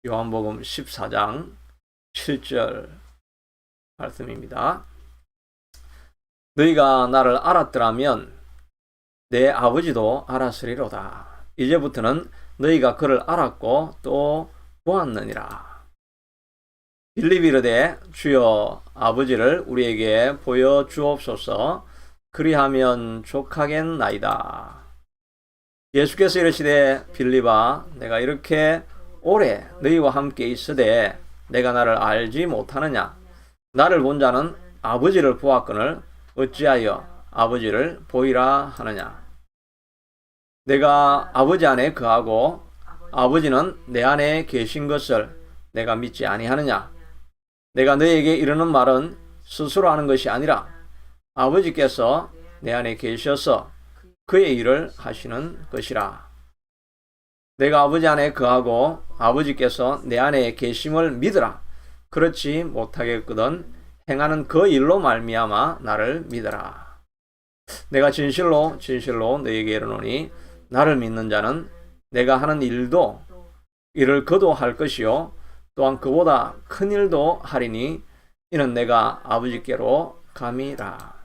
요한복음 14장 7절 말씀입니다. 너희가 나를 알았더라면 내 아버지도 알았으리로다. 이제부터는 너희가 그를 알았고 또 보았느니라. 빌립이 이르되 주여 아버지를 우리에게 보여주옵소서. 그리하면 족하겠나이다. 예수께서 이르시되 빌립아 내가 이렇게 오래 너희와 함께 있으되 내가 나를 알지 못하느냐? 나를 본 자는 아버지를 보았거늘 어찌하여 아버지를 보이라 하느냐? 내가 아버지 안에 거하고 아버지는 내 안에 계신 것을 내가 믿지 아니하느냐? 내가 너에게 이르는 말은 스스로 하는 것이 아니라 아버지께서 내 안에 계셔서 그의 일을 하시는 것이라. 내가 아버지 안에 거하고 아버지께서 내 안에 계심을 믿으라. 그렇지 못하겠거든 행하는 그 일로 말미암아 나를 믿으라. 내가 진실로 너희에게 이르노니 나를 믿는 자는 내가 하는 일을 그도 할 것이요 또한 그보다 큰 일도 하리니 이는 내가 아버지께로 감이라.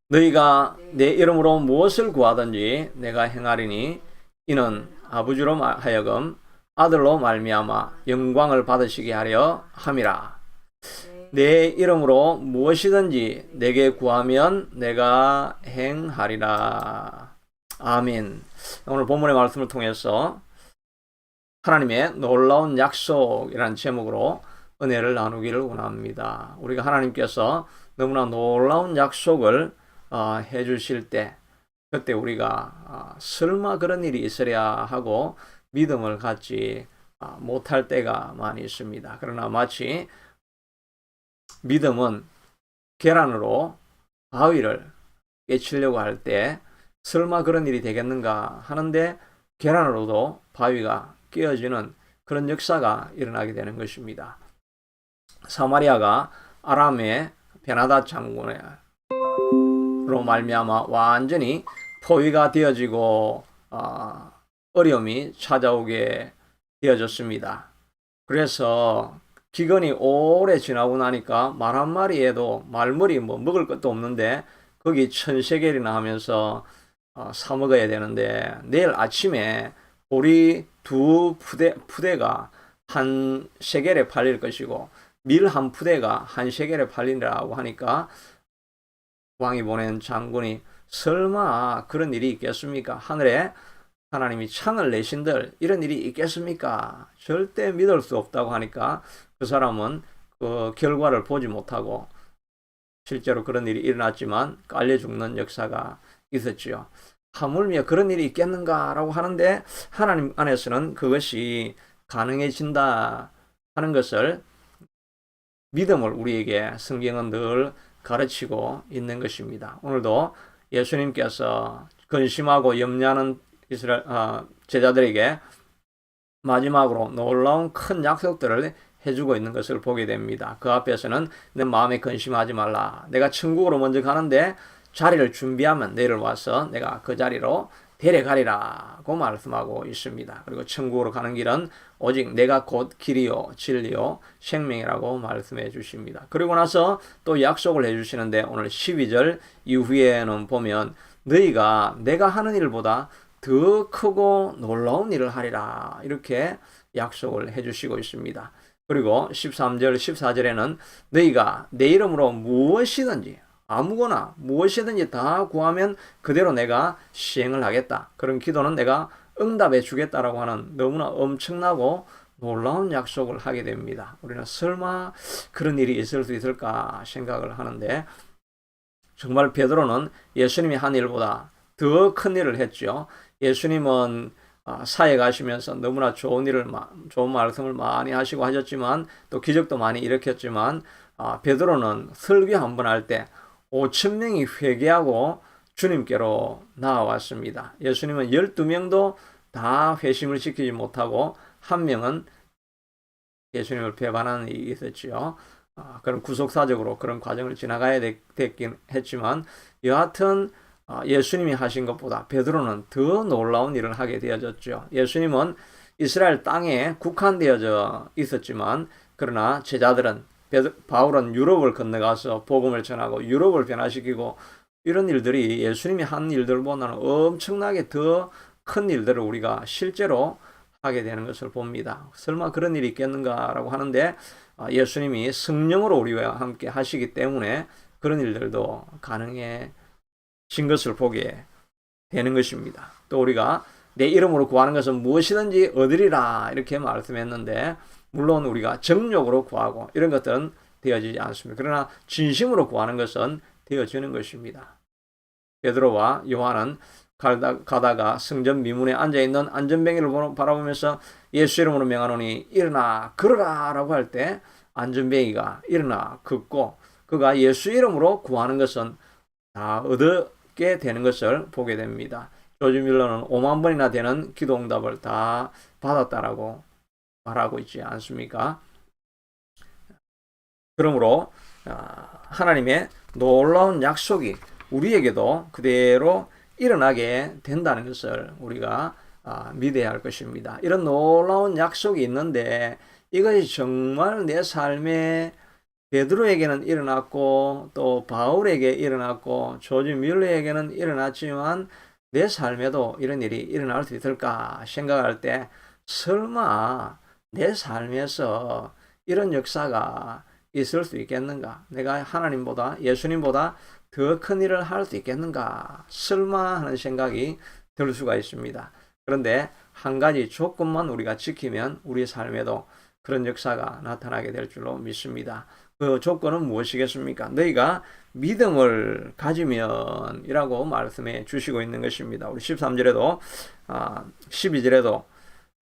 너희가 내 이름으로 무엇을 구하든지 내가 행하리니 이는 아버지로 하여금 아들로 말미암아 영광을 받으시게 하려 함이라. 내 이름으로 무엇이든지 내게 구하면 내가 행하리라. 아멘. 오늘 본문의 말씀을 통해서 하나님의 놀라운 약속이라는 제목으로 은혜를 나누기를 원합니다. 우리가 하나님께서 너무나 놀라운 약속을 해주실 때 그때 우리가 설마 그런 일이 있으랴 하고 믿음을 갖지 못할 때가 많이 있습니다. 그러나 마치 믿음은 계란으로 바위를 깨치려고 할 때 설마 그런 일이 되겠는가 하는데 계란으로도 바위가 깨어지는 그런 역사가 일어나게 되는 것입니다. 사마리아가 아람의 베나다 장군으로 말미암아 완전히 포위가 되어지고 어려움이 찾아오게 되어졌습니다. 그래서 기근이 오래 지나고 나니까 말 한마리에도 말머리 먹을 것도 없는데 거기 1000세겔이나 하면서 사 먹어야 되는데 내일 아침에 보리 두 푸대가 한 세겔에 팔릴 것이고 밀 한 푸대가 한 세겔에 팔리라고 하니까 왕이 보낸 장군이 설마 그런 일이 있겠습니까? 하늘에 하나님이 창을 내신들 이런 일이 있겠습니까? 절대 믿을 수 없다고 하니까 그 사람은 그 결과를 보지 못하고 실제로 그런 일이 일어났지만 깔려 죽는 역사가 있었지요. 하물며 그런 일이 있겠는가라고 하는데 하나님 안에서는 그것이 가능해진다 하는 것을 믿음을 우리에게 성경은 늘 가르치고 있는 것입니다. 오늘도 예수님께서 근심하고 염려하는 이스라엘 제자들에게 마지막으로 놀라운 큰 약속들을 해주고 있는 것을 보게 됩니다. 그 앞에서는 내 마음에 근심하지 말라. 내가 천국으로 먼저 가는데 자리를 준비하면 너희를 와서 내가 그 자리로 데려가리라고 말씀하고 있습니다. 그리고 천국으로 가는 길은 오직 내가 곧 길이요 진리요 생명이라고 말씀해 주십니다. 그리고 나서 또 약속을 해 주시는데 오늘 12절 이후에는 보면 너희가 내가 하는 일보다 더 크고 놀라운 일을 하리라 이렇게 약속을 해 주시고 있습니다. 그리고 13절 14절에는 너희가 내 이름으로 무엇이든지 아무거나 무엇이든지 다 구하면 그대로 내가 시행을 하겠다. 그런 기도는 내가 응답해 주겠다라고 하는 너무나 엄청나고 놀라운 약속을 하게 됩니다. 우리는 설마 그런 일이 있을 수 있을까 생각을 하는데 정말 베드로는 예수님이 한 일보다 더 큰 일을 했죠. 예수님은 사회 가시면서 너무나 좋은 말씀을 많이 하시고 하셨지만 또 기적도 많이 일으켰지만 베드로는 설교 한 번 할 때 5,000명이 회개하고 주님께로 나아왔습니다. 예수님은 12명도 다 회심을 시키지 못하고 한 명은 예수님을 배반하는 일이 있었지요. 그런 구속사적으로 그런 과정을 지나가야 됐긴 했지만 여하튼 예수님이 하신 것보다 베드로는 더 놀라운 일을 하게 되어졌죠. 예수님은 이스라엘 땅에 국한되어져 있었지만 그러나 제자들은 바울은 유럽을 건너가서 복음을 전하고 유럽을 변화시키고 이런 일들이 예수님이 한 일들보다는 엄청나게 더 큰 일들을 우리가 실제로 하게 되는 것을 봅니다. 설마 그런 일이 있겠는가라고 하는데 예수님이 성령으로 우리와 함께 하시기 때문에 그런 일들도 가능해진 것을 보게 되는 것입니다. 또 우리가 내 이름으로 구하는 것은 무엇이든지 얻으리라 이렇게 말씀했는데 물론 우리가 정욕으로 구하고 이런 것들은 되어지지 않습니다. 그러나 진심으로 구하는 것은 되어지는 것입니다. 베드로와 요한은 가다가 성전 미문에 앉아있는 안전뱅이를 바라보면서 예수 이름으로 명하노니 일어나 걸으라 라고 할 때 안전뱅이가 일어나 걷고 그가 예수 이름으로 구하는 것은 다 얻게 되는 것을 보게 됩니다. 조지 밀러는 5만 번이나 되는 기도 응답을 다 받았다라고 말하고 있지 않습니까? 그러므로 하나님의 놀라운 약속이 우리에게도 그대로 일어나게 된다는 것을 우리가 믿어야 할 것입니다. 이런 놀라운 약속이 있는데 이것이 정말 내 삶에 베드로에게는 일어났고 또 바울에게 일어났고 조지 밀러에게는 일어났지만 내 삶에도 이런 일이 일어날 수 있을까 생각할 때 설마 내 삶에서 이런 역사가 있을 수 있겠는가? 내가 하나님보다 예수님보다 더 큰 일을 할 수 있겠는가? 설마 하는 생각이 들 수가 있습니다. 그런데 한 가지 조건만 우리가 지키면 우리 삶에도 그런 역사가 나타나게 될 줄로 믿습니다. 그 조건은 무엇이겠습니까? 너희가 믿음을 가지면 이라고 말씀해 주시고 있는 것입니다. 우리 13절에도 12절에도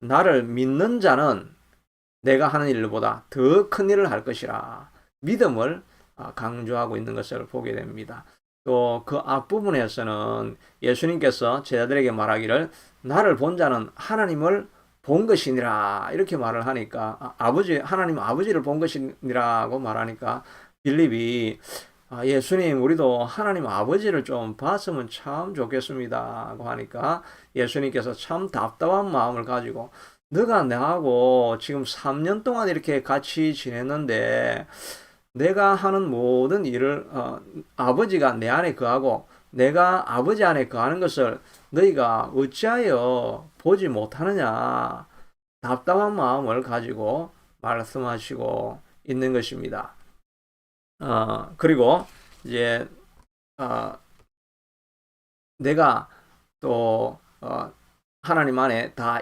나를 믿는 자는 내가 하는 일보다 더 큰 일을 할 것이라 믿음을 강조하고 있는 것을 보게 됩니다. 또 그 앞부분에서는 예수님께서 제자들에게 말하기를 나를 본 자는 하나님을 본 것이니라 이렇게 말을 하니까 하나님 아버지를 본 것이니라고 말하니까 빌립이 예수님 우리도 하나님 아버지를 좀 봤으면 참 좋겠습니다 하고 하니까 예수님께서 참 답답한 마음을 가지고 너가 나하고 지금 3년 동안 이렇게 같이 지냈는데 내가 하는 모든 일을 아버지가 내 안에 거하고 내가 아버지 안에 거하는 것을 너희가 어찌하여 보지 못하느냐 답답한 마음을 가지고 말씀하시고 있는 것입니다. 그리고 이제 내가 또 하나님 안에 다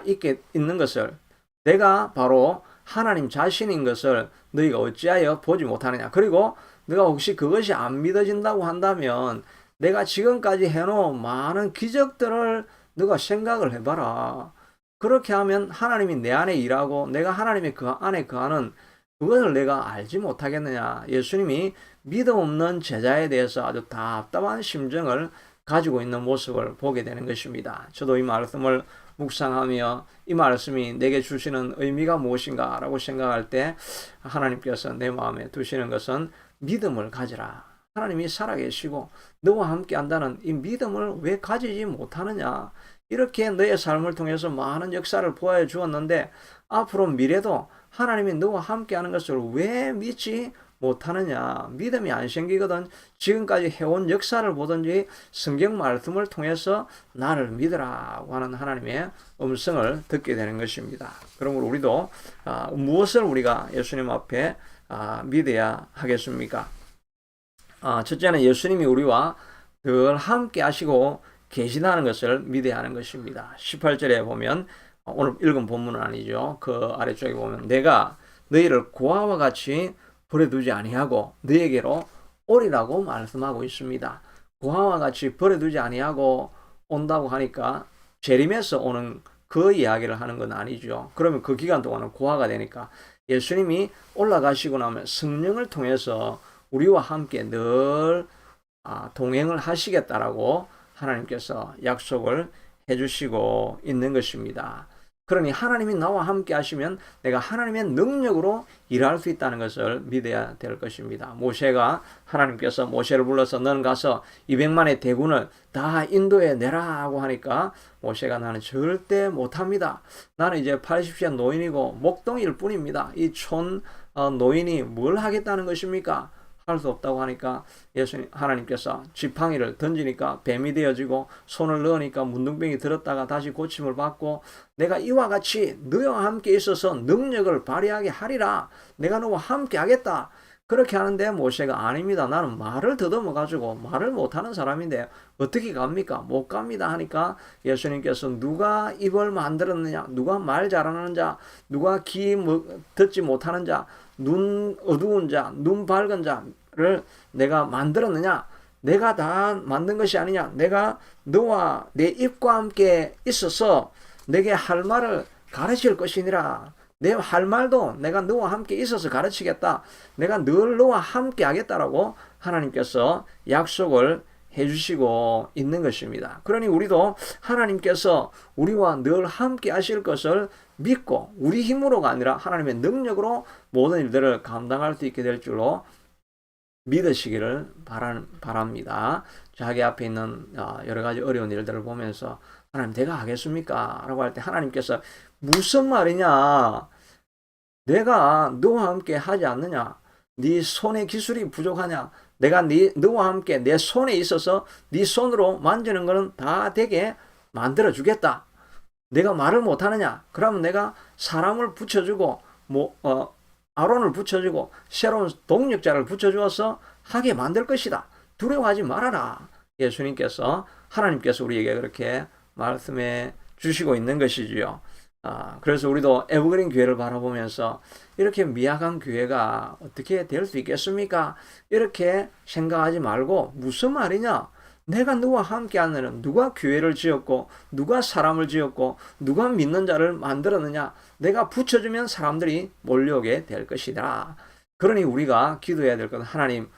있는 것을 내가 바로 하나님 자신인 것을 너희가 어찌하여 보지 못하느냐. 그리고 너가 혹시 그것이 안 믿어진다고 한다면 내가 지금까지 해놓은 많은 기적들을 너가 생각을 해봐라. 그렇게 하면 하나님이 내 안에 일하고 내가 하나님의 그 안에 거하는 그것을 내가 알지 못하겠느냐. 예수님이 믿음 없는 제자에 대해서 아주 답답한 심정을 가지고 있는 모습을 보게 되는 것입니다. 저도 이 말씀을 묵상하며 이 말씀이 내게 주시는 의미가 무엇인가 라고 생각할 때 하나님께서 내 마음에 두시는 것은 믿음을 가지라. 하나님이 살아계시고 너와 함께 한다는 이 믿음을 왜 가지지 못하느냐. 이렇게 너의 삶을 통해서 많은 역사를 보여주었는데 앞으로 미래도 하나님이 너와 함께 하는 것을 왜 믿지 못하느냐. 믿음이 안 생기거든 지금까지 해온 역사를 보든지 성경 말씀을 통해서 나를 믿으라고 하는 하나님의 음성을 듣게 되는 것입니다. 그러므로 우리도 무엇을 우리가 예수님 앞에 믿어야 하겠습니까? 첫째는 예수님이 우리와 늘 함께 하시고 계시다는 것을 믿어야 하는 것입니다. 18절에 보면 오늘 읽은 본문은 아니죠. 그 아래쪽에 보면 내가 너희를 고아와 같이 버려두지 아니하고 너에게로 오리라고 말씀하고 있습니다. 고아와 같이 버려두지 아니하고 온다고 하니까 재림에서 오는 그 이야기를 하는 건 아니죠. 그러면 그 기간 동안은 고아가 되니까 예수님이 올라가시고 나면 성령을 통해서 우리와 함께 늘 동행을 하시겠다라고 하나님께서 약속을 해주시고 있는 것입니다. 그러니 하나님이 나와 함께 하시면 내가 하나님의 능력으로 일할 수 있다는 것을 믿어야 될 것입니다. 모세가 하나님께서 모세를 불러서 너는 가서 200만의 대군을 다 인도에 내라고 하니까 모세가 나는 절대 못합니다. 나는 이제 80세 노인이고 목동일 뿐입니다. 이 촌 노인이 뭘 하겠다는 것입니까? 할 수 없다고 하니까 예수님 하나님께서 지팡이를 던지니까 뱀이 되어지고 손을 넣으니까 문둥병이 들었다가 다시 고침을 받고 내가 이와 같이 너와 함께 있어서 능력을 발휘하게 하리라. 내가 너와 함께 하겠다. 그렇게 하는데 모세가 아닙니다. 나는 말을 더듬어 가지고 말을 못하는 사람인데 어떻게 갑니까? 못 갑니다 하니까 예수님께서 누가 입을 만들었느냐, 누가 말 잘하는 자, 누가 귀 듣지 못하는 자, 눈 어두운 자, 눈 밝은 자를 내가 만들었느냐? 내가 다 만든 것이 아니냐? 내가 너와 내 입과 함께 있어서 내게 할 말을 가르칠 것이니라. 내 할 말도 내가 너와 함께 있어서 가르치겠다. 내가 늘 너와 함께 하겠다라고 하나님께서 약속을 해주시고 있는 것입니다. 그러니 우리도 하나님께서 우리와 늘 함께 하실 것을 믿고 우리 힘으로가 아니라 하나님의 능력으로 모든 일들을 감당할 수 있게 될 줄로 믿으시기를 바랍니다. 자기 앞에 있는 여러 가지 어려운 일들을 보면서 하나님 내가 하겠습니까? 라고 할 때 하나님께서 무슨 말이냐? 내가 너와 함께 하지 않느냐? 네 손의 기술이 부족하냐? 내가 너와 함께 내 손에 있어서 네 손으로 만지는 것은 다 되게 만들어 주겠다. 내가 말을 못하느냐? 그러면 내가 사람을 붙여주고 아론을 붙여주고 새로운 동력자를 붙여주어서 하게 만들 것이다. 두려워하지 말아라. 예수님께서 하나님께서 우리에게 그렇게 말씀해 주시고 있는 것이지요. 그래서 우리도 에버그린 교회를 바라보면서 이렇게 미약한 교회가 어떻게 될 수 있겠습니까? 이렇게 생각하지 말고 무슨 말이냐? 내가 너와 함께 하는 누가 교회를 지었고 누가 사람을 지었고 누가 믿는 자를 만들었느냐? 내가 붙여주면 사람들이 몰려오게 될 것이다. 그러니 우리가 기도해야 될 것은 하나님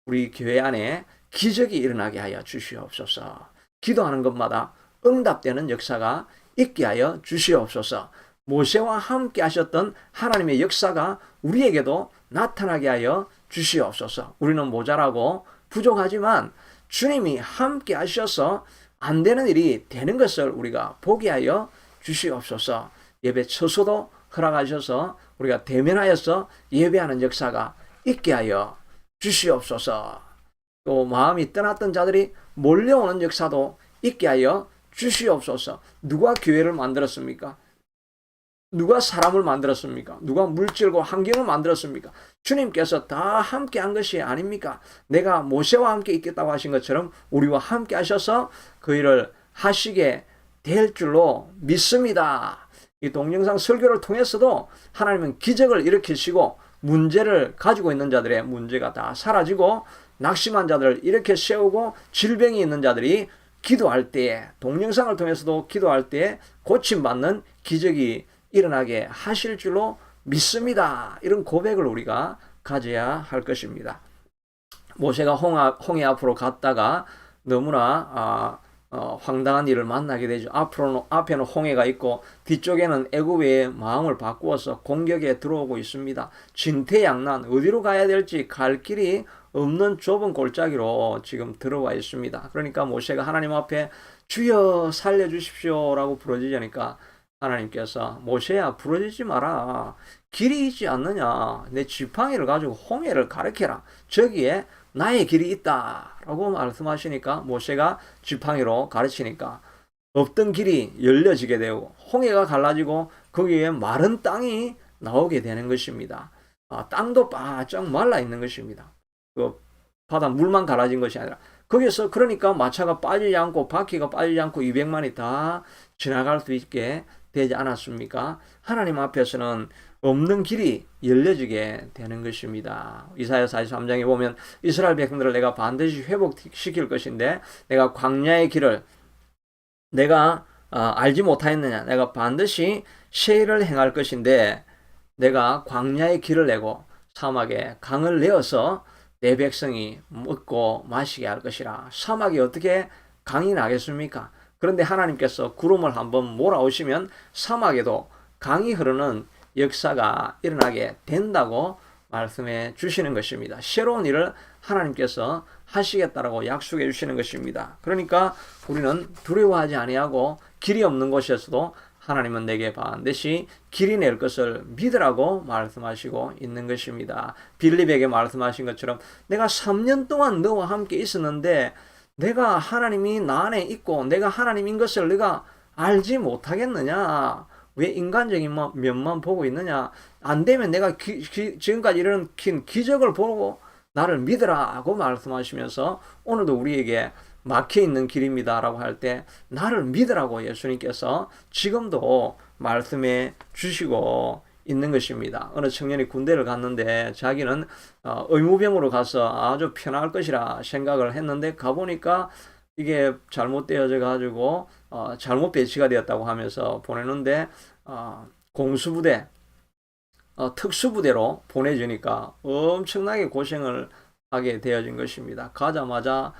우리 교회 안에 기적이 일어나게 하여 주시옵소서. 기도하는 것마다 응답되는 역사가 있게 하여 주시옵소서. 모세와 함께 하셨던 하나님의 역사가 우리에게도 나타나게 하여 주시옵소서. 우리는 모자라고 부족하지만 주님이 함께 하셔서 안 되는 일이 되는 것을 우리가 보게 하여 주시옵소서. 예배 처소도 허락하셔서 우리가 대면하여서 예배하는 역사가 있게 하여 주시옵소서. 또 마음이 떠났던 자들이 몰려오는 역사도 있게 하여 주시옵소서. 누가 교회를 만들었습니까? 누가 사람을 만들었습니까? 누가 물질과 환경을 만들었습니까? 주님께서 다 함께 한 것이 아닙니까? 내가 모세와 함께 있겠다고 하신 것처럼 우리와 함께 하셔서 그 일을 하시게 될 줄로 믿습니다. 이 동영상 설교를 통해서도 하나님은 기적을 일으키시고 문제를 가지고 있는 자들의 문제가 다 사라지고 낙심한 자들을 이렇게 세우고 질병이 있는 자들이 기도할 때에 동영상을 통해서도 기도할 때에 고침받는 기적이 일어나게 하실 줄로 믿습니다. 이런 고백을 우리가 가져야 할 것입니다. 모세가 홍해 앞으로 갔다가 너무나 황당한 일을 만나게 되죠. 앞에는 홍해가 있고 뒤쪽에는 애굽의 마음을 바꾸어서 공격에 들어오고 있습니다. 진퇴양난 어디로 가야 될지 갈 길이 없는 좁은 골짜기로 지금 들어와 있습니다. 그러니까 모세가 하나님 앞에 주여 살려주십시오 라고 부르짖으니까 하나님께서 모세야 부르짖지 마라. 길이 있지 않느냐. 내 지팡이를 가지고 홍해를 가르쳐라. 저기에 나의 길이 있다 라고 말씀하시니까 모세가 지팡이로 가르치니까 없던 길이 열려지게 되고 홍해가 갈라지고 거기에 마른 땅이 나오게 되는 것입니다. 땅도 바짝 말라 있는 것입니다. 그 바다 물만 갈라진 것이 아니라 거기서 그러니까 마차가 빠지지 않고 바퀴가 빠지지 않고 200만이 다 지나갈 수 있게 되지 않았습니까? 하나님 앞에서는 없는 길이 열려지게 되는 것입니다. 이사야 43장에 보면 이스라엘 백성들을 내가 반드시 회복시킬 것인데 내가 광야의 길을 내가 알지 못하였느냐. 내가 반드시 세일을 행할 것인데 내가 광야의 길을 내고 사막에 강을 내어서 내 백성이 먹고 마시게 할 것이라. 사막이 어떻게 강이 나겠습니까? 그런데 하나님께서 구름을 한번 몰아오시면 사막에도 강이 흐르는 역사가 일어나게 된다고 말씀해 주시는 것입니다. 새로운 일을 하나님께서 하시겠다라고 약속해 주시는 것입니다. 그러니까 우리는 두려워하지 아니하고 길이 없는 곳에서도 하나님은 내게 반드시 길이 낼 것을 믿으라고 말씀하시고 있는 것입니다. 빌립에게 말씀하신 것처럼 내가 3년 동안 너와 함께 있었는데 내가 하나님이 나 안에 있고 내가 하나님인 것을 내가 알지 못하겠느냐? 왜 인간적인 면만 보고 있느냐? 안 되면 내가 지금까지 이런 기적을 보고 나를 믿으라고 말씀하시면서 오늘도 우리에게 막혀있는 길입니다 라고 할 때 나를 믿으라고 예수님께서 지금도 말씀해 주시고 있는 것입니다. 어느 청년이 군대를 갔는데 자기는 의무병으로 가서 아주 편할 것이라 생각을 했는데 가보니까 이게 잘못되어져 가지고 잘못 배치가 되었다고 하면서 보내는데 공수부대 특수부대로 보내주니까 엄청나게 고생을 하게 되어진 것입니다. 가자마자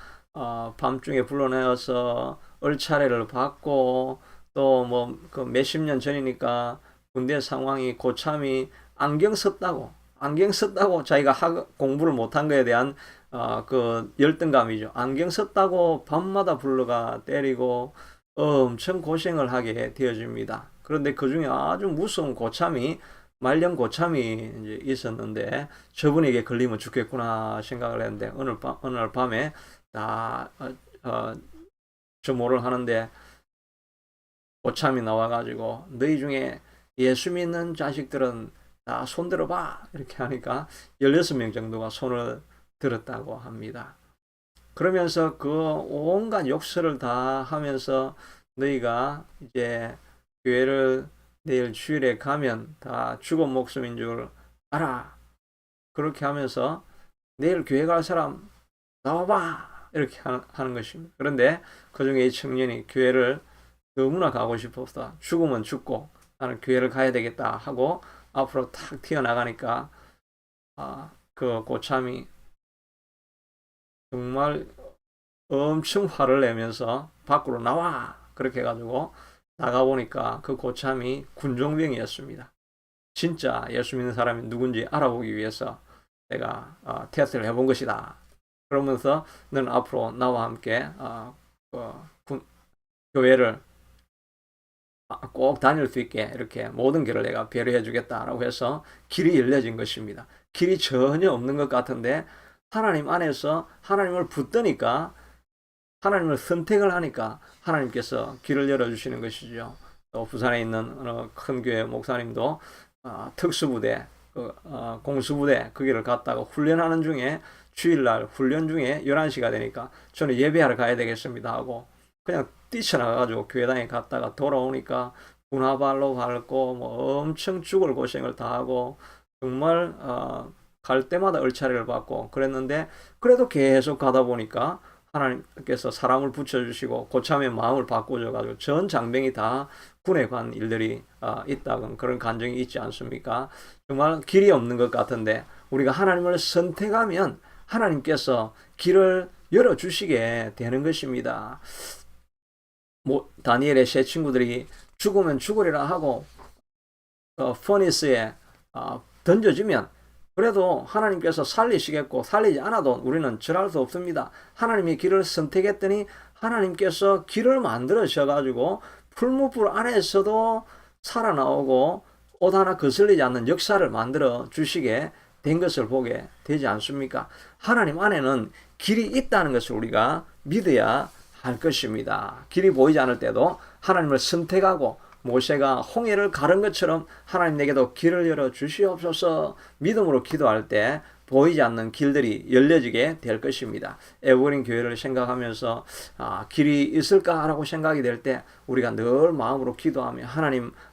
밤중에 불러내어서 얼차례를 받고 또 뭐 그 몇십 년 전이니까 군대 상황이 고참이 안경 썼다고 자기가 공부를 못한 거에 대한 그 열등감이죠. 안경 썼다고 밤마다 불러가 때리고 엄청 고생을 하게 되어집니다. 그런데 그 중에 아주 무서운 고참이 말년 고참이 이제 있었는데 저분에게 걸리면 죽겠구나 생각을 했는데 어느 날 밤에 점호를 하는데 고참이 나와가지고 너희 중에 예수 믿는 자식들은 다 손 들어봐 이렇게 하니까 16명 정도가 손을 들었다고 합니다. 그러면서 그 온갖 욕설을 다 하면서 너희가 이제 교회를 내일 주일에 가면 다 죽은 목숨인 줄 알아. 그렇게 하면서 내일 교회 갈 사람 나와봐 이렇게 하는 것입니다. 그런데 그 중에 이 청년이 교회를 너무나 가고 싶어서 죽으면 죽고 나는 교회를 가야 되겠다 하고 앞으로 탁 튀어나가니까 그 고참이 정말 엄청 화를 내면서 밖으로 나와 그렇게 해가지고 나가보니까 그 고참이 군종병이었습니다. 진짜 예수 믿는 사람이 누군지 알아보기 위해서 내가 테스트를 해본 것이다. 그러면서 너는 앞으로 나와 함께 교회를 꼭 다닐 수 있게 이렇게 모든 길을 내가 배려해 주겠다라고 해서 길이 열려진 것입니다. 길이 전혀 없는 것 같은데 하나님 안에서 하나님을 붙드니까 하나님을 선택을 하니까 하나님께서 길을 열어주시는 것이죠. 또 부산에 있는 어느 큰 교회 목사님도 특수부대, 공수부대 거기를 갔다가 훈련하는 중에 주일날 훈련 중에 11시가 되니까 저는 예배하러 가야 되겠습니다 하고 그냥 뛰쳐나가가지고 교회당에 갔다가 돌아오니까 군화발로 밟고 뭐 엄청 죽을 고생을 다 하고 정말 갈 때마다 얼차례를 받고 그랬는데 그래도 계속 가다 보니까 하나님께서 사람을 붙여주시고 고참의 마음을 바꿔줘가지고 전 장병이 다 군에 간 일들이 있다는 그런 간증이 있지 않습니까? 정말 길이 없는 것 같은데 우리가 하나님을 선택하면 하나님께서 길을 열어주시게 되는 것입니다. 다니엘의 세 친구들이 죽으면 죽으리라 하고 퍼니스에 던져지면 그래도 하나님께서 살리시겠고 살리지 않아도 우리는 절할 수 없습니다. 하나님이 길을 선택했더니 하나님께서 길을 만들어 주셔가지고 풀무불 안에서도 살아나오고 옷 하나 거슬리지 않는 역사를 만들어 주시게 된 것을 보게 되지 않습니까? 하나님 안에는 길이 있다는 것을 우리가 믿어야 할 것입니다. 길이 보이지 않을 때도 하나님을 선택하고 모세가 홍해를 가른 것처럼 하나님 내게도 길을 열어 주시옵소서 믿음으로 기도할 때 보이지 않는 길들이 열려지게 될 것입니다. 에버그린 교회를 생각하면서 길이 있을까라고 생각이 될 때 우리가 늘 마음으로 기도하며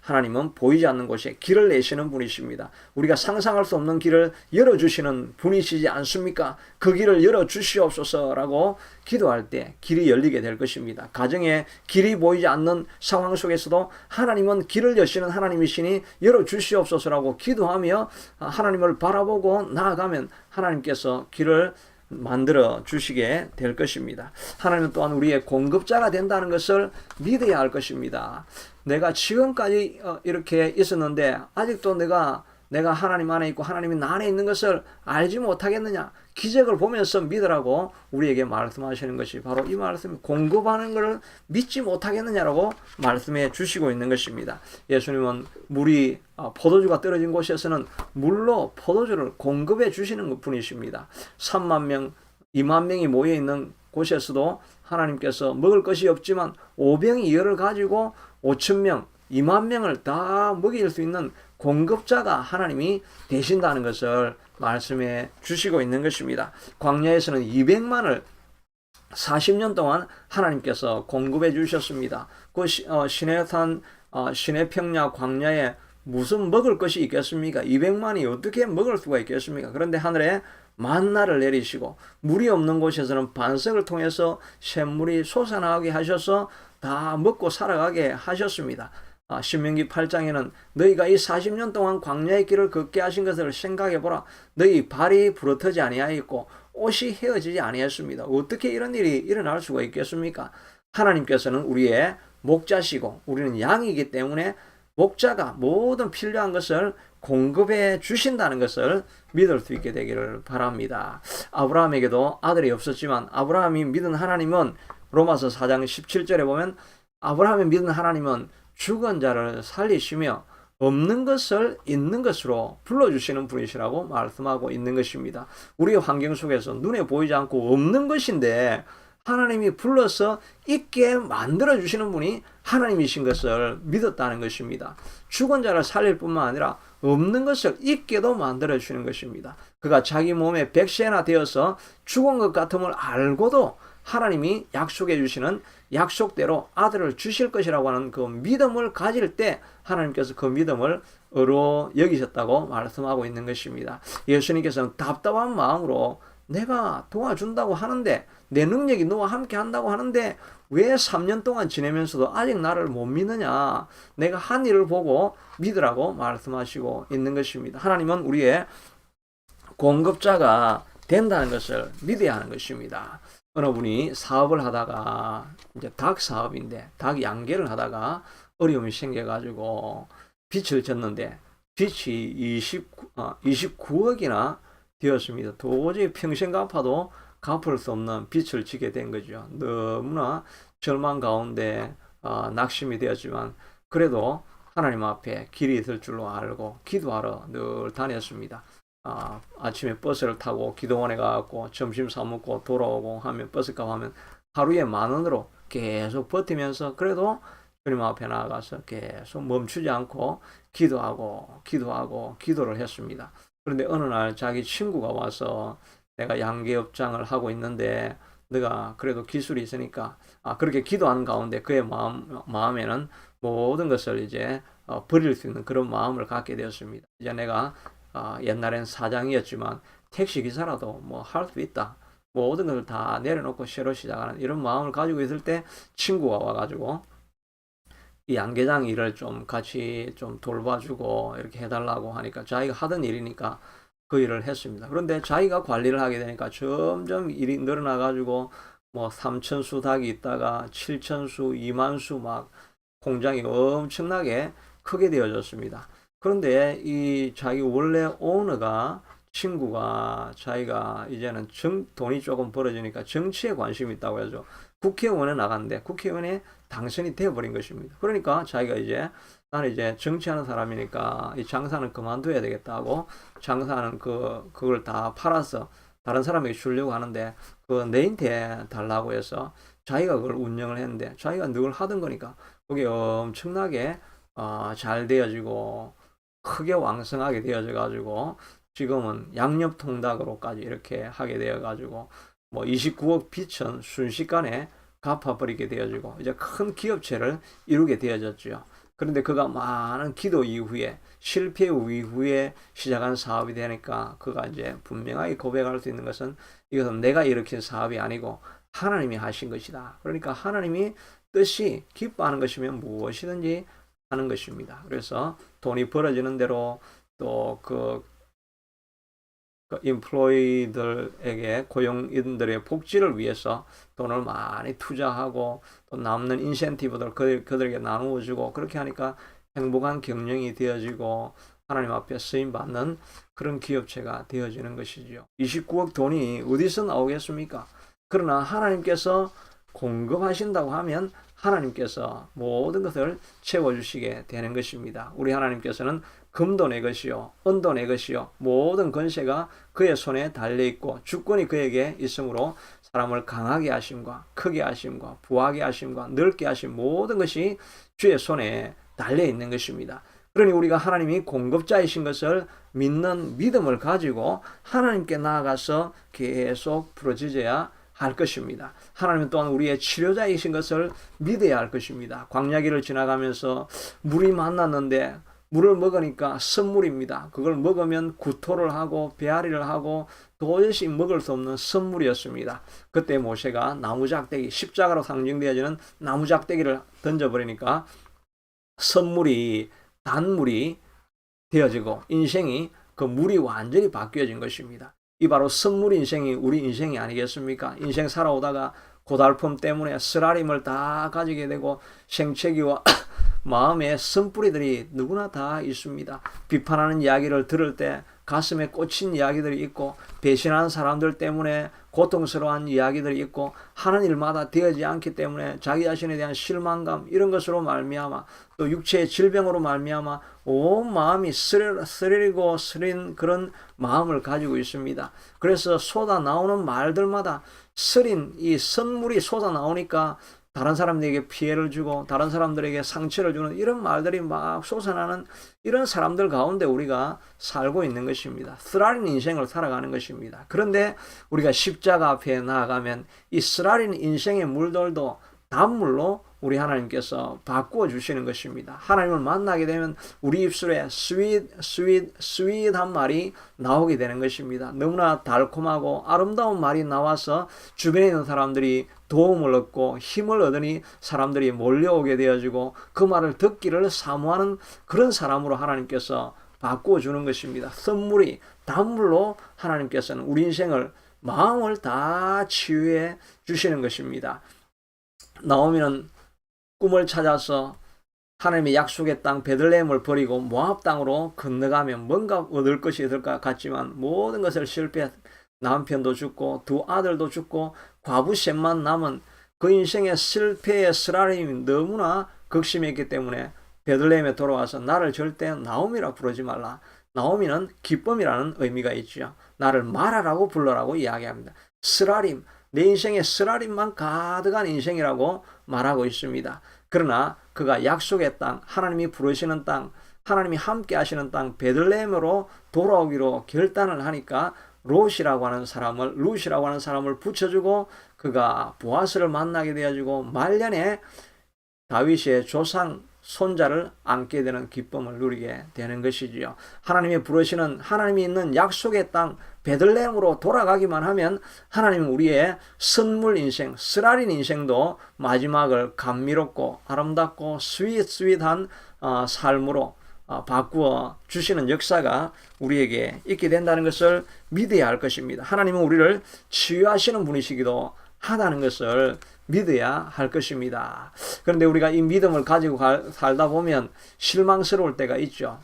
하나님은 보이지 않는 곳에 길을 내시는 분이십니다. 우리가 상상할 수 없는 길을 열어주시는 분이시지 않습니까? 그 길을 열어주시옵소서라고 기도할 때 길이 열리게 될 것입니다. 가정에 길이 보이지 않는 상황 속에서도 하나님은 길을 여시는 하나님이시니 열어주시옵소서라고 기도하며 하나님을 바라보고 나아가면 하나님께서 길을 만들어 주시게 될 것입니다. 하나님은 또한 우리의 공급자가 된다는 것을 믿어야 할 것입니다. 내가 지금까지 이렇게 있었는데 아직도 내가 하나님 안에 있고 하나님이 나 안에 있는 것을 알지 못하겠느냐? 기적을 보면서 믿으라고 우리에게 말씀하시는 것이 바로 이 말씀, 공급하는 것을 믿지 못하겠느냐라고 말씀해 주시고 있는 것입니다. 예수님은 물이 포도주가 떨어진 곳에서는 물로 포도주를 공급해 주시는 분이십니다. 3만 명, 2만 명이 모여 있는 곳에서도 하나님께서 먹을 것이 없지만 오병이 열을 가지고 5천 명, 2만 명을 다 먹일 수 있는 공급자가 하나님이 되신다는 것을 말씀해 주시고 있는 것입니다. 광야에서는 200만을 40년 동안 하나님께서 공급해 주셨습니다. 그 시내산, 시내평야 광야에 무슨 먹을 것이 있겠습니까? 200만이 어떻게 먹을 수가 있겠습니까? 그런데 하늘에 만나를 내리시고 물이 없는 곳에서는 반석을 통해서 샘물이 솟아나게 하셔서 다 먹고 살아가게 하셨습니다. 신명기 8장에는 너희가 이 40년 동안 광야의 길을 걷게 하신 것을 생각해보라. 너희 발이 부러뜨지 아니하였고 옷이 헤어지지 아니했습니다. 어떻게 이런 일이 일어날 수가 있겠습니까? 하나님께서는 우리의 목자시고 우리는 양이기 때문에 목자가 모든 필요한 것을 공급해 주신다는 것을 믿을 수 있게 되기를 바랍니다. 아브라함에게도 아들이 없었지만 아브라함이 믿은 하나님은 로마서 4장 17절에 보면 아브라함이 믿은 하나님은 죽은 자를 살리시며 없는 것을 있는 것으로 불러주시는 분이시라고 말씀하고 있는 것입니다. 우리의 환경 속에서 눈에 보이지 않고 없는 것인데 하나님이 불러서 있게 만들어주시는 분이 하나님이신 것을 믿었다는 것입니다. 죽은 자를 살릴 뿐만 아니라 없는 것을 있게도 만들어주시는 것입니다. 그가 자기 몸에 백세나 되어서 죽은 것 같음을 알고도 하나님이 약속해 주시는 약속대로 아들을 주실 것이라고 하는 그 믿음을 가질 때 하나님께서 그 믿음을 의로 여기셨다고 말씀하고 있는 것입니다. 예수님께서는 답답한 마음으로 내가 도와준다고 하는데 내 능력이 너와 함께 한다고 하는데 왜 3년 동안 지내면서도 아직 나를 못 믿느냐? 내가 한 일을 보고 믿으라고 말씀하시고 있는 것입니다. 하나님은 우리의 공급자가 된다는 것을 믿어야 하는 것입니다. 어느 분이 사업을 하다가 이제 닭 사업인데 닭 양계를 하다가 어려움이 생겨가지고 빚을 졌는데 빚이 29억이나 되었습니다. 도저히 평생 갚아도 갚을 수 없는 빚을 지게 된 거죠. 너무나 절망 가운데 낙심이 되었지만 그래도 하나님 앞에 길이 있을 줄로 알고 기도하러 늘 다녔습니다. 아침에 버스를 타고 기도원에 가고 점심 사 먹고 돌아오고 하면 버스값 하면 하루에 10,000원으로 계속 버티면서 그래도 주님 앞에 나아가서 계속 멈추지 않고 기도를 했습니다. 그런데 어느 날 자기 친구가 와서 내가 양계업장을 하고 있는데 너가 그래도 기술이 있으니까 그렇게 기도하는 가운데 그의 마음에는 모든 것을 이제 버릴 수 있는 그런 마음을 갖게 되었습니다. 이제 내가 옛날엔 사장이었지만 택시 기사라도 뭐 할 수 있다. 모든 것을 다 내려놓고 새로 시작하는 이런 마음을 가지고 있을 때 친구가 와가지고 이 양계장 일을 좀 같이 좀 돌봐주고 이렇게 해달라고 하니까 자기가 하던 일이니까 그 일을 했습니다. 그런데 자기가 관리를 하게 되니까 점점 일이 늘어나가지고 뭐 3,000수 닭이 있다가 7,000수, 20,000수 막 공장이 엄청나게 크게 되어졌습니다. 그런데 이 자기 원래 오너가 친구가 자기가 이제는 돈이 조금 벌어지니까 정치에 관심이 있다고 해서 국회의원에 나갔는데 국회의원에 당선이 되어버린 것입니다. 그러니까 자기가 이제 나는 이제 정치하는 사람이니까 이 장사는 그만둬야 되겠다고 장사는 그걸 다 팔아서 다른 사람에게 주려고 하는데 그 내한테 달라고 해서 자기가 그걸 운영을 했는데 자기가 늘 하던 거니까 그게 엄청나게 잘 되어지고 크게 왕성하게 되어져 가지고 지금은 양념통닭으로까지 이렇게 하게 되어 가지고 뭐 29억 빚은 순식간에 갚아버리게 되어지고 이제 큰 기업체를 이루게 되어졌죠. 그런데 그가 많은 기도 이후에 실패 이후에 시작한 사업이 되니까 그가 이제 분명하게 고백할 수 있는 것은 이것은 내가 일으킨 사업이 아니고 하나님이 하신 것이다. 그러니까 하나님이 뜻이 기뻐하는 것이면 무엇이든지 하는 것입니다. 그래서 돈이 벌어지는 대로 또 그 인플로이들에게 고용인들의 복지를 위해서 돈을 많이 투자하고 또 남는 인센티브들 그들에게 나누어 주고 그렇게 하니까 행복한 경영이 되어지고 하나님 앞에 쓰임 받는 그런 기업체가 되어지는 것이죠. 29억 돈이 어디서 나오겠습니까? 그러나 하나님께서 공급하신다고 하면 하나님께서 모든 것을 채워주시게 되는 것입니다. 우리 하나님께서는 금도 내 것이요 은도 내 것이요 모든 권세가 그의 손에 달려있고 주권이 그에게 있으므로 사람을 강하게 하심과 크게 하심과 부하게 하심과 넓게 하심 모든 것이 주의 손에 달려있는 것입니다. 그러니 우리가 하나님이 공급자이신 것을 믿는 믿음을 가지고 하나님께 나아가서 계속 부르짖어야 할 것입니다. 하나님은 또한 우리의 치료자이신 것을 믿어야 할 것입니다. 광야길을 지나가면서 물이 만났는데 물을 먹으니까 선물입니다. 그걸 먹으면 구토를 하고 배앓이를 하고 도저히 먹을 수 없는 선물이었습니다. 그때 모세가 나무작대기, 십자가로 상징되어지는 나무작대기를 던져버리니까 선물이 단물이 되어지고 인생이 그 물이 완전히 바뀌어진 것입니다. 이 바로 선물 인생이 우리 인생이 아니겠습니까? 인생 살아오다가 고달픔 때문에 쓰라림을 다 가지게 되고 생채기와 마음의 쓴뿌리들이 누구나 다 있습니다. 비판하는 이야기를 들을 때 가슴에 꽂힌 이야기들이 있고 배신하는 사람들 때문에 고통스러운 이야기들이 있고 하는 일마다 되어지지 않기 때문에 자기 자신에 대한 실망감 이런 것으로 말미암아 또 육체의 질병으로 말미암아 온 마음이 쓰리고 쓰린 그런 마음을 가지고 있습니다. 그래서 쏟아 나오는 말들마다 쓰린 이 선물이 쏟아 나오니까 다른 사람들에게 피해를 주고 다른 사람들에게 상처를 주는 이런 말들이 막 솟아나는 이런 사람들 가운데 우리가 살고 있는 것입니다. 쓰라린 인생을 살아가는 것입니다. 그런데 우리가 십자가 앞에 나아가면 이 쓰라린 인생의 물들도 단물로 우리 하나님께서 바꾸어 주시는 것입니다. 하나님을 만나게 되면 우리 입술에 스윗한 말이 나오게 되는 것입니다. 너무나 달콤하고 아름다운 말이 나와서 주변에 있는 사람들이 도움을 얻고 힘을 얻으니 사람들이 몰려오게 되어지고 그 말을 듣기를 사모하는 그런 사람으로 하나님께서 바꾸어 주는 것입니다. 선물이 단물로 하나님께서는 우리 인생을 마음을 다 치유해 주시는 것입니다. 나오미는 꿈을 찾아서 하나님의 약속의 땅 베들레헴을 버리고 모압 땅으로 건너가면 뭔가 얻을 것이 있을 것 같지만 모든 것을 실패, 남편도 죽고 두 아들도 죽고 과부 셋만 남은 그 인생의 실패의 쓰라림이 너무나 극심했기 때문에 베들레헴에 돌아와서 나를 절대 나오미라 부르지 말라. 나오미는 기쁨이라는 의미가 있죠. 나를 마라라고 불러라고 이야기합니다. 쓰라림, 내 인생에 쓰라림만 가득한 인생이라고 말하고 있습니다. 그러나 그가 약속의 땅, 하나님이 부르시는 땅, 하나님이 함께 하시는 땅 베들레헴으로 돌아오기로 결단을 하니까 룻이라고 하는 사람을 붙여주고 그가 보아스를 만나게 되어지고 말년에 다윗의 조상 손자를 안게 되는 기쁨을 누리게 되는 것이지요. 하나님이 부르시는 하나님이 있는 약속의 땅 베들레헴으로 돌아가기만 하면 하나님은 우리의 선물 인생, 쓰라린 인생도 마지막을 감미롭고 아름답고 스윗한 삶으로 바꾸어 주시는 역사가 우리에게 있게 된다는 것을 믿어야 할 것입니다. 하나님은 우리를 치유하시는 분이시기도 하다는 것을 믿어야 할 것입니다. 그런데 우리가 이 믿음을 가지고 살다 보면 실망스러울 때가 있죠.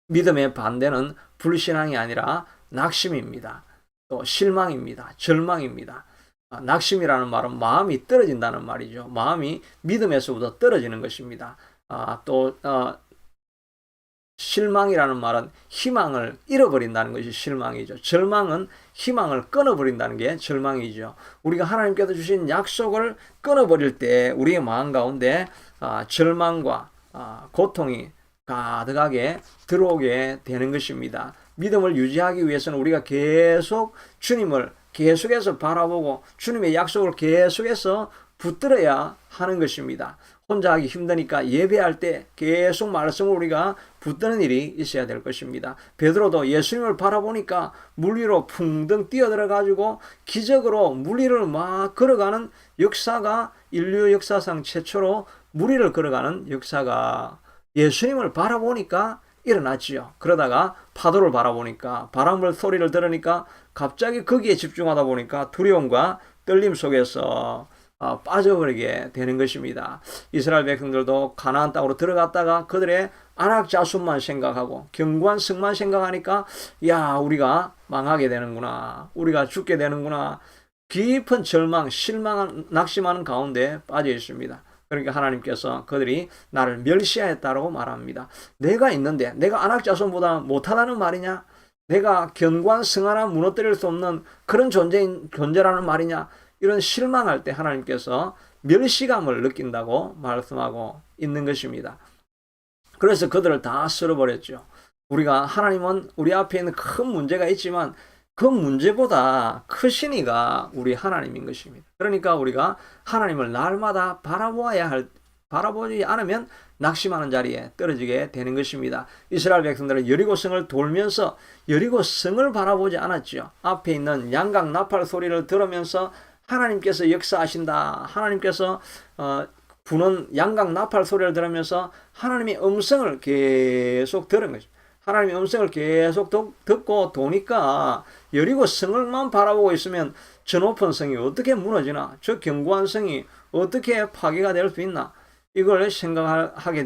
믿음의 반대는 불신앙이 아니라 낙심입니다. 또 실망입니다. 절망입니다. 낙심이라는 말은 마음이 떨어진다는 말이죠. 마음이 믿음에서부터 떨어지는 것입니다. 실망이라는 말은 희망을 잃어버린다는 것이 실망이죠. 절망은 희망을 끊어버린다는 게 절망이죠. 우리가 하나님께서 주신 약속을 끊어버릴 때 우리의 마음 가운데 절망과 고통이 가득하게 들어오게 되는 것입니다. 믿음을 유지하기 위해서는 우리가 계속 주님을 계속해서 바라보고 주님의 약속을 계속해서 붙들어야 하는 것입니다. 혼자 하기 힘드니까 예배할 때 계속 말씀을 우리가 붙드는 일이 있어야 될 것입니다. 베드로도 예수님을 바라보니까 물 위로 풍덩 뛰어들어 가지고 기적으로 물 위를 막 걸어가는 역사가 인류 역사상 최초로 물 위를 걸어가는 역사가 예수님을 바라보니까 일어났지요. 그러다가 파도를 바라보니까 바람을 소리를 들으니까 갑자기 거기에 집중하다 보니까 두려움과 떨림 속에서 빠져버리게 되는 것입니다. 이스라엘 백성들도 가나안 땅으로 들어갔다가 그들의 안악자손만 생각하고 견고한 성만 생각하니까 야, 우리가 망하게 되는구나, 우리가 죽게 되는구나, 깊은 절망, 실망, 낙심하는 가운데 빠져 있습니다. 그러니까 하나님께서 그들이 나를 멸시하였다라고 말합니다. 내가 있는데 내가 안악자손보다 못하다는 말이냐? 내가 견고한 성 하나 무너뜨릴 수 없는 그런 존재라는 말이냐? 이런 실망할 때 하나님께서 멸시감을 느낀다고 말씀하고 있는 것입니다. 그래서 그들을 다 쓸어버렸죠. 하나님은 우리 앞에 있는 큰 문제가 있지만 그 문제보다 크신 이가 우리 하나님인 것입니다. 그러니까 우리가 하나님을 날마다 바라보지 않으면 낙심하는 자리에 떨어지게 되는 것입니다. 이스라엘 백성들은 여리고성을 돌면서 여리고성을 바라보지 않았죠. 앞에 있는 양각 나팔 소리를 들으면서 하나님께서 역사하신다, 하나님께서 부는 양각 나팔 소리를 들으면서 하나님의 음성을 계속 들은 것입니다. 하나님의 음성을 계속 듣고 도니까 여리고 성을만 바라보고 있으면 저 높은 성이 어떻게 무너지나, 저 견고한 성이 어떻게 파괴가 될 수 있나, 이걸 생각하게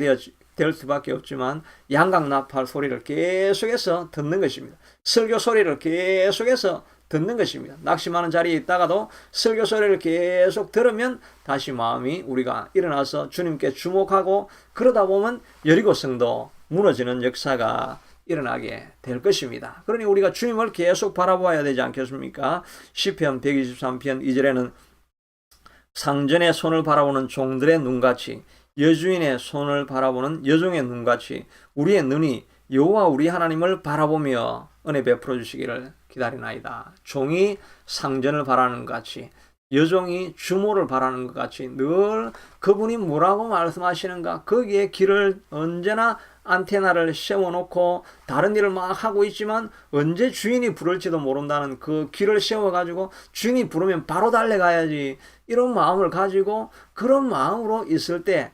될 수밖에 없지만 양각 나팔 소리를 계속해서 듣는 것입니다. 설교 소리를 계속해서 듣는 것입니다. 낙심하는 자리에 있다가도 설교 소리를 계속 들으면 다시 마음이 우리가 일어나서 주님께 주목하고 그러다 보면 여리고성도 무너지는 역사가 일어나게 될 것입니다. 그러니 우리가 주님을 계속 바라보아야 되지 않겠습니까? 시편 123편 2절에는 상전의 손을 바라보는 종들의 눈같이 여주인의 손을 바라보는 여종의 눈같이 우리의 눈이 여호와 우리 하나님을 바라보며 은혜 베풀어 주시기를 기다리나이다. 종이 상전을 바라는 것 같이 여종이 주모를 바라는 것 같이 늘 그분이 뭐라고 말씀하시는가, 거기에 귀를 언제나 안테나를 세워놓고 다른 일을 막 하고 있지만 언제 주인이 부를지도 모른다는 그 귀를 세워가지고 주인이 부르면 바로 달려가야지, 이런 마음을 가지고 그런 마음으로 있을 때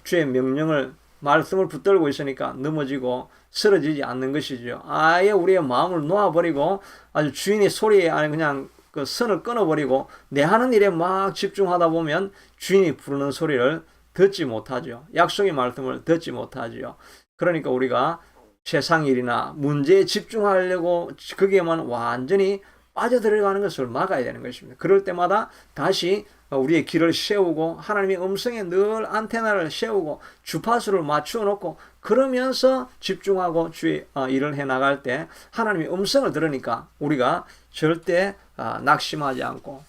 주의 명령을 말씀을 붙들고 있으니까 넘어지고 쓰러지지 않는 것이죠. 아예 우리의 마음을 놓아버리고 아주 주인의 소리에 그냥 그 선을 끊어버리고 내 하는 일에 막 집중하다 보면 주인이 부르는 소리를 듣지 못하죠. 약속의 말씀을 듣지 못하죠. 그러니까 우리가 세상 일이나 문제에 집중하려고 거기에만 완전히 빠져들어가는 것을 막아야 되는 것입니다. 그럴 때마다 다시 우리의 길을 세우고 하나님의 음성에 늘 안테나를 세우고 주파수를 맞추어 놓고 그러면서 집중하고 주의 일을 해나갈 때 하나님의 음성을 들으니까 우리가 절대 낙심하지 않고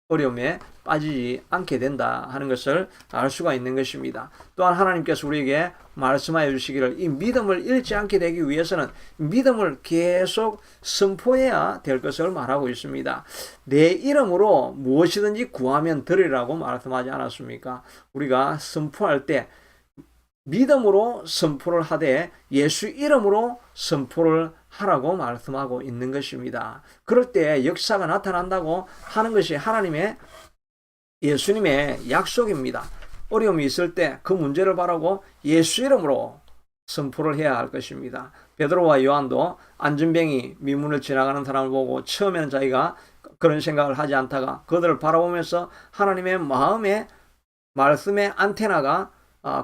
어려움에 빠지지 않게 된다 하는 것을 알 수가 있는 것입니다. 또한 하나님께서 우리에게 말씀하여 주시기를 이 믿음을 잃지 않게 되기 위해서는 믿음을 계속 선포해야 될 것을 말하고 있습니다. 내 이름으로 무엇이든지 구하면 드리라고 말씀하지 않았습니까? 우리가 선포할 때 믿음으로 선포를 하되 예수 이름으로 선포를 하라고 말씀하고 있는 것입니다. 그럴 때 역사가 나타난다고 하는 것이 예수님의 약속입니다. 어려움이 있을 때 그 문제를 바라고 예수 이름으로 선포를 해야 할 것입니다. 베드로와 요한도 안전병이 미문을 지나가는 사람을 보고 처음에는 자기가 그런 생각을 하지 않다가 그들을 바라보면서 하나님의 마음의 말씀의 안테나가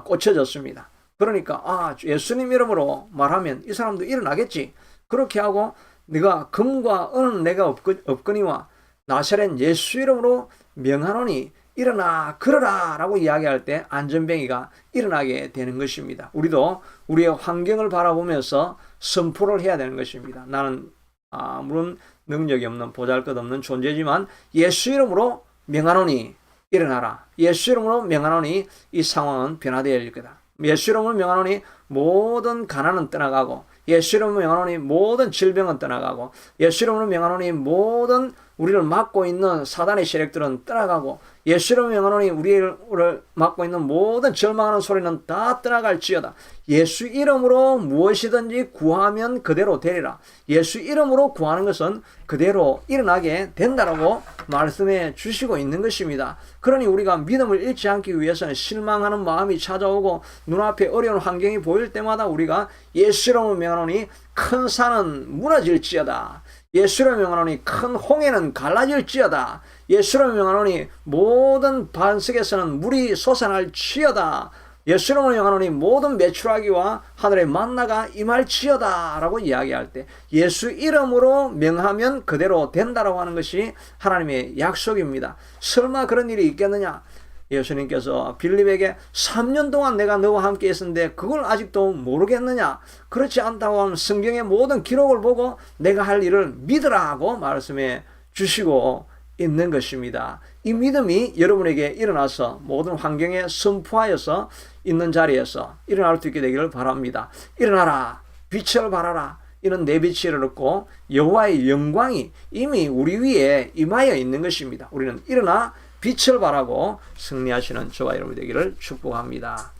꽂혀졌습니다. 그러니까 예수님 이름으로 말하면 이 사람도 일어나겠지. 그렇게 하고 네가 금과 은은 내가 없거니와 나사렛 예수 이름으로 명하노니 일어나 걸어라 라고 이야기할 때 안전뱅이가 일어나게 되는 것입니다. 우리도 우리의 환경을 바라보면서 선포를 해야 되는 것입니다. 나는 아무런 능력이 없는 보잘것없는 존재지만 예수 이름으로 명하노니 일어나라. 예수 이름으로 명하노니 이 상황은 변화되어질 거다. 예수 이름으로 명하노니 모든 가난은 떠나가고 예수 이름으로 명하노니 모든 질병은 떠나가고 예수 이름으로 명하노니 모든 우리를 막고 있는 사단의 세력들은 떠나가고 예수 이름으로 명하노니 우리를 맡고 있는 모든 절망하는 소리는 다 떠나갈지어다. 예수 이름으로 무엇이든지 구하면 그대로 되리라. 예수 이름으로 구하는 것은 그대로 일어나게 된다라고 말씀해 주시고 있는 것입니다. 그러니 우리가 믿음을 잃지 않기 위해서는 실망하는 마음이 찾아오고 눈앞에 어려운 환경이 보일 때마다 우리가 예수 이름으로 명하노니 큰 산은 무너질지어다. 예수를 명하노니 큰 홍해는 갈라질지어다. 예수를 명하노니 모든 반석에서는 물이 솟아날지어다. 예수를 명하노니 모든 메추라기와 하늘의 만나가 임할지어다 라고 이야기할 때 예수 이름으로 명하면 그대로 된다라고 하는 것이 하나님의 약속입니다. 설마 그런 일이 있겠느냐? 예수님께서 빌립에게 3년 동안 내가 너와 함께 있었는데 그걸 아직도 모르겠느냐? 그렇지 않다고 하면 성경의 모든 기록을 보고 내가 할 일을 믿으라 하고 말씀해 주시고 있는 것입니다. 이 믿음이 여러분에게 일어나서 모든 환경에 선포하여서 있는 자리에서 일어날 수 있게 되기를 바랍니다. 일어나라, 빛을 발하라. 이런 내비치를 얻고 여호와의 영광이 이미 우리 위에 임하여 있는 것입니다. 우리는 일어나 빛을 발하고 승리하시는 저와 여러분 되기를 축복합니다.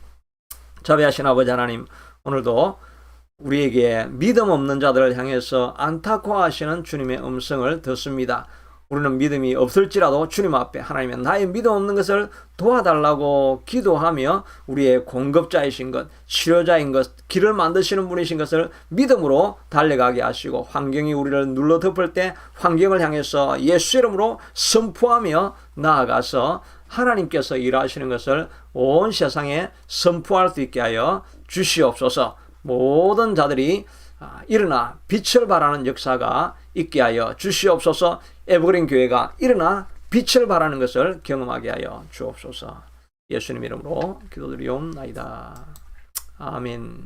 자비하신 아버지 하나님, 오늘도 우리에게 믿음 없는 자들을 향해서 안타까워하시는 주님의 음성을 듣습니다. 우리는 믿음이 없을지라도 주님 앞에 하나님의 나의 믿음 없는 것을 도와달라고 기도하며 우리의 공급자이신 것, 치료자인 것, 길을 만드시는 분이신 것을 믿음으로 달려가게 하시고 환경이 우리를 눌러 덮을 때 환경을 향해서 예수 이름으로 선포하며 나아가서 하나님께서 일하시는 것을 온 세상에 선포할 수 있게 하여 주시옵소서. 모든 자들이 일어나 빛을 발하는 역사가 있게 하여 주시옵소서. 에버그린 교회가 일어나 빛을 발하는 것을 경험하게 하여 주옵소서. 예수님 이름으로 기도드리옵나이다. 아멘.